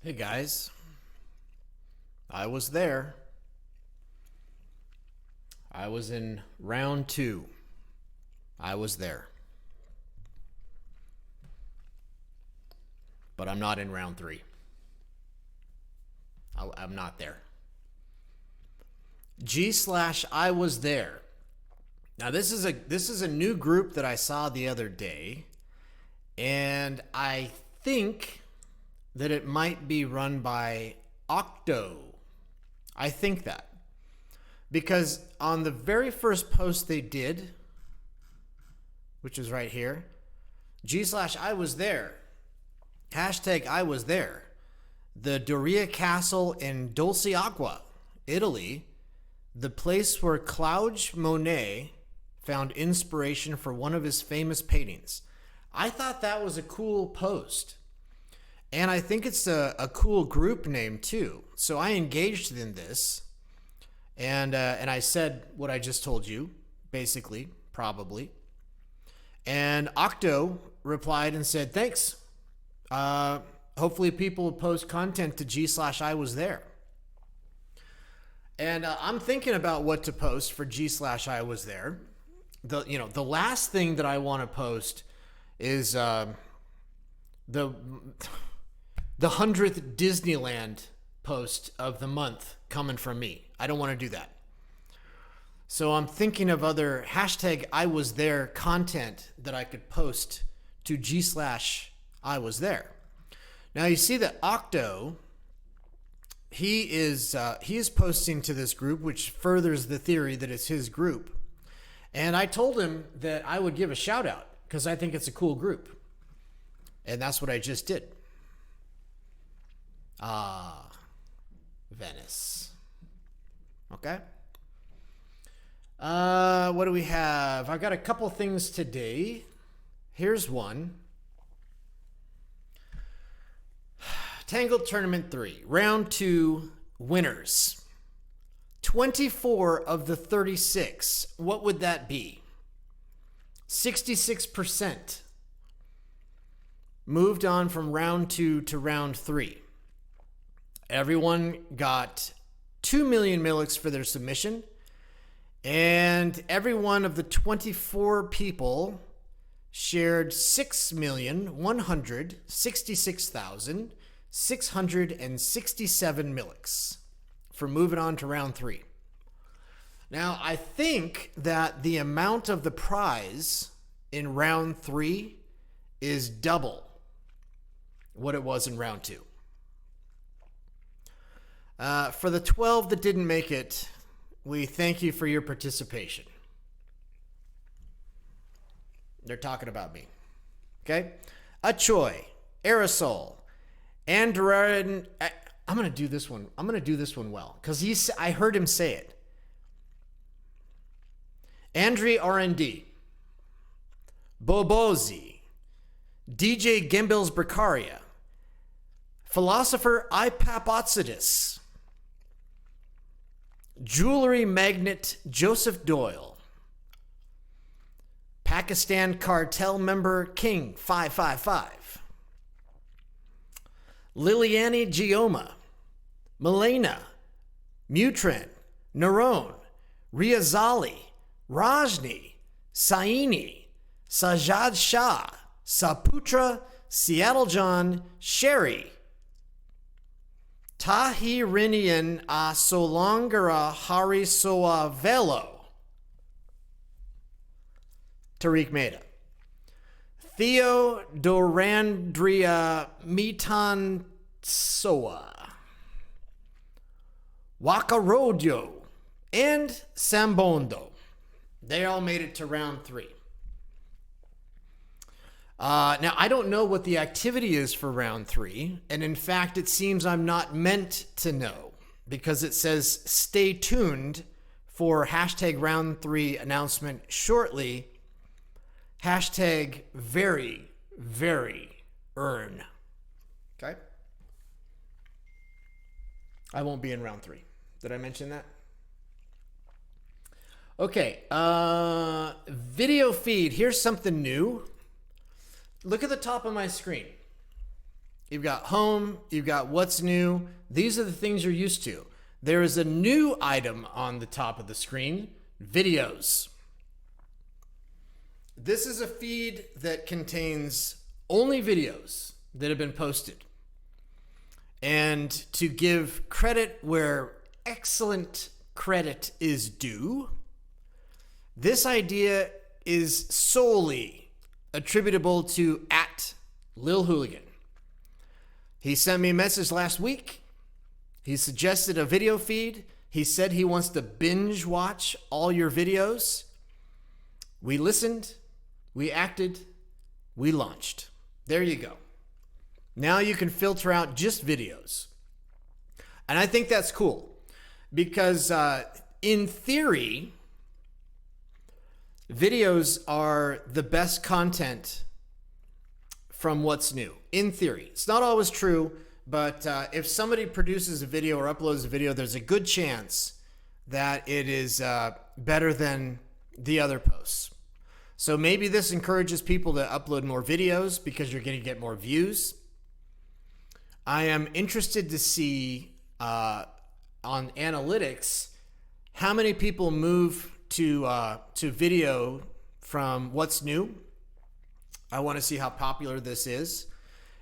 Hey guys, I was there. I was in round 2. I was there. But I'm not in round 3. I'm not there. G/I was there. Now this is a new group that I saw the other day, and I think that it might be run by Octo. I think that. Because on the very first post they did, which is right here, G/I was there. Hashtag I was there. The Doria Castle in Dolce Acqua, Italy, the place where Claude Monet found inspiration for one of his famous paintings. I thought that was a cool post. And I think it's a cool group name too. So I engaged in this, and I said what I just told you, basically, probably. And Octo replied and said, thanks. Hopefully people will post content to G/I was there. And I'm thinking about what to post for G/I was there. The last thing that I want to post is the 100th Disneyland post of the month coming from me. I don't want to do that. So I'm thinking of other hashtag I was there content that I could post to G/I was there. Now you see that Octo, he is posting to this group, which furthers the theory that it's his group. And I told him that I would give a shout out because I think it's a cool group. And that's what I just did. Venice. Okay. What do we have? I got a couple things today. Here's one. Tangled Tournament 3, Round 2 winners. 24 of the 36. What would that be? 66% moved on from round 2 to round 3. Everyone got 2 million Millix for their submission, and every one of the 24 people shared 6,166,667 Millix for moving on to round 3. Now, I think that the amount of the prize in round 3 is double what it was in round 2. For the 12 that didn't make it, we thank you for your participation. They're talking about me. Okay? Achoy, Aerosol, Android. I'm going to do this one. I'm going to do this one well because I heard him say it. Andre R&D, Bobozi, DJ Gimbals Bracaria, Philosopher Ipapotsidis, Jewelry Magnet Joseph Doyle, Pakistan Cartel member King 555, Liliani Gioma, Milena, Mutrin, Narone, Riazali, Rajni, Saini, Sajad Shah, Saputra, Seattle John, Sherry, Tahirinian a Solongara Hari Soa Velo, Tariq Mehta, Theo Dorandria Mitan Soa, Wakarodyo, and Sambondo. They all made it to round 3. Now, I don't know what the activity is for round 3. And in fact, it seems I'm not meant to know because it says stay tuned for hashtag round 3 announcement shortly. Hashtag very, very earn. Okay? I won't be in round 3. Did I mention that? Okay, video feed. Here's something new. Look at the top of my screen. You've got home, you've got what's new. These are the things you're used to. There is a new item on the top of the screen, videos. This is a feed that contains only videos that have been posted. And to give credit where excellent credit is due, this idea is solely attributable to @LilHooligan. He sent me a message last week. He suggested a video feed. He said he wants to binge watch all your videos. We listened, we acted, we launched. There you go. Now you can filter out just videos. And I think that's cool because in theory, videos are the best content from what's new. In theory. It's not always true, but if somebody produces a video or uploads a video, there's a good chance that it is better than the other posts. So maybe this encourages people to upload more videos because you're going to get more views. I am interested to see on analytics how many people move to video from what's new. I want to see how popular this is.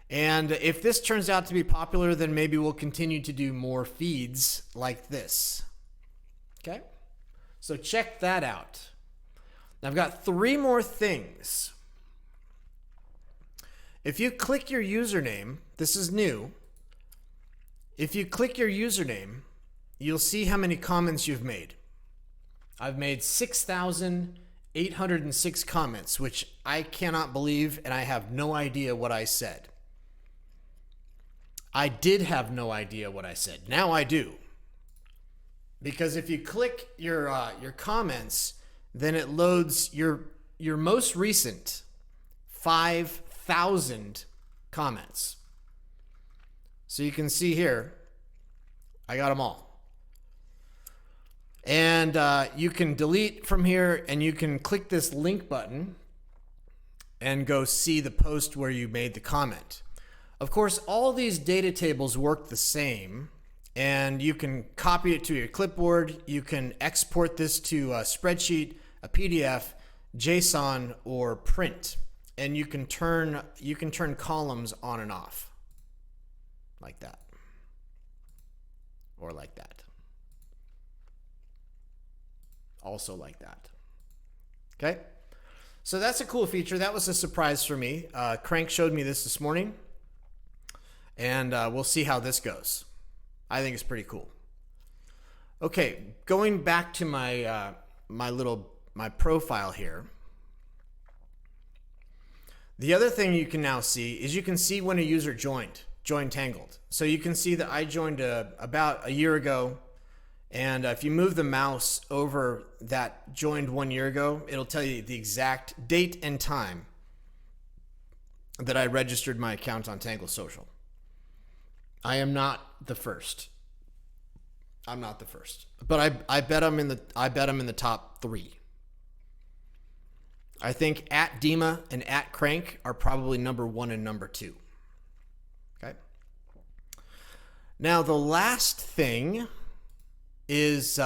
And if this turns out to be popular, then maybe we'll continue to do more feeds like this. Okay? So check that out. Now I've got 3 more things. If you click your username, this is new. If you click your username, you'll see how many comments you've made. I've made 6,806 comments, which I cannot believe, and I have no idea what I said. I did have no idea what I said. Now I do. Because if you click your comments, then it loads your most recent 5,000 comments. So you can see here, I got them all. And you can delete from here, and you can click this link button and go see the post where you made the comment. Of course, all these data tables work the same, and you can copy it to your clipboard. You can export this to a spreadsheet, a PDF, JSON, or print, and you can turn columns on and off like that, or like that. Also like that. Okay? So that's a cool feature. That was a surprise for me. Crank showed me this morning, and we'll see how this goes. I think it's pretty cool. Okay, going back to my my profile here. The other thing you can now see is you can see when a user joined Tangled. So you can see that I joined about a year ago. And if you move the mouse over that joined 1 year ago, it'll tell you the exact date and time that I registered my account on Tangled Social. I am not the first. I'm not the first, but I bet I'm in the top 3. I think @Dima and @Crank are probably number 1 and number 2. Okay. Now the last thing is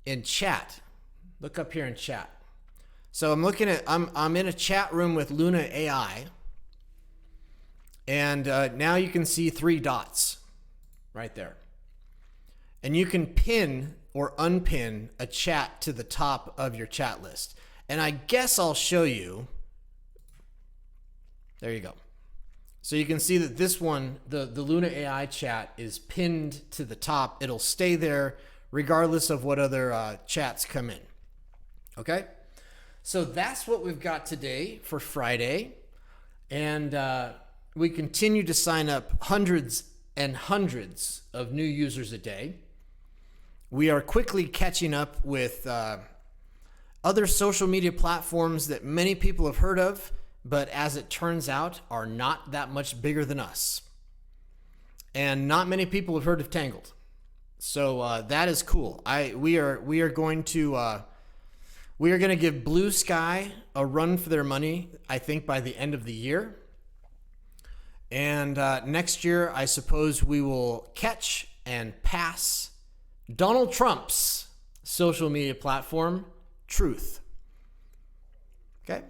in chat. Look up here in chat. So I'm in a chat room with Luna AI, and now you can see 3 dots right there, and you can pin or unpin a chat to the top of your chat list. And I guess I'll show you. There you go. So you can see that this one, the Luna AI chat, is pinned to the top. It'll stay there regardless of what other chats come in. Okay? So that's what we've got today for Friday. And we continue to sign up hundreds and hundreds of new users a day. We are quickly catching up with other social media platforms that many people have heard of, but as it turns out, are not that much bigger than us. And not many people have heard of Tangled. So that is cool. We are going to give Blue Sky a run for their money, I think, by the end of the year. And next year, I suppose we will catch and pass Donald Trump's social media platform, Truth. Okay?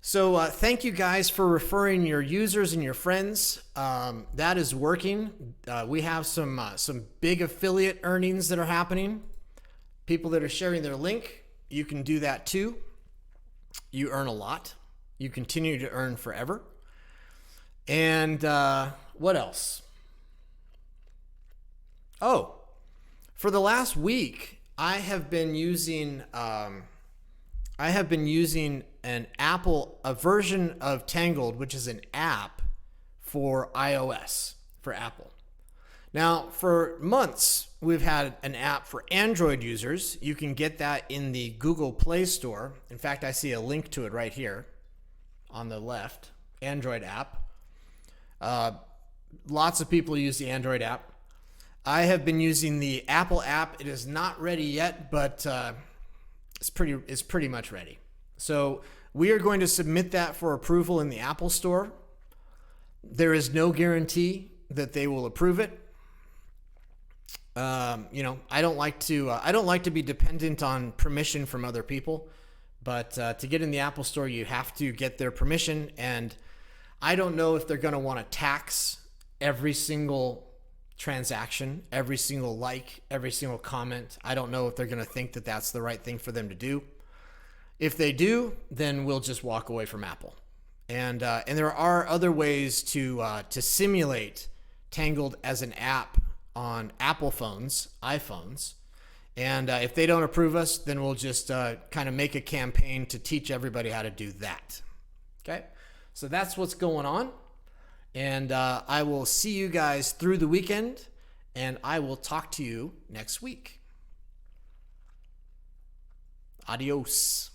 So thank you guys for referring your users and your friends. That is working. We have some big affiliate earnings that are happening. People that are sharing their link, you can do that too. You earn a lot. You continue to earn forever. And what else? Oh, for the last week, I have been using a version of Tangled, which is an app for iOS, for Apple. Now, for months, we've had an app for Android users. You can get that in the Google Play Store. In fact, I see a link to it right here on the left, Android app. Lots of people use the Android app. I have been using the Apple app. It is not ready yet, but it's pretty much ready. So we are going to submit that for approval in the Apple Store. There is no guarantee that they will approve it. I don't like to be dependent on permission from other people, but to get in the Apple Store, you have to get their permission. And I don't know if they're going to want to tax every single transaction, every single like, every single comment. I don't know if they're going to think that that's the right thing for them to do. If they do, then we'll just walk away from Apple. And there are other ways to simulate Tangled as an app on Apple phones, iPhones. And if they don't approve us, then we'll just kind of make a campaign to teach everybody how to do that. Okay? So that's what's going on. And I will see you guys through the weekend, and I will talk to you next week. Adios.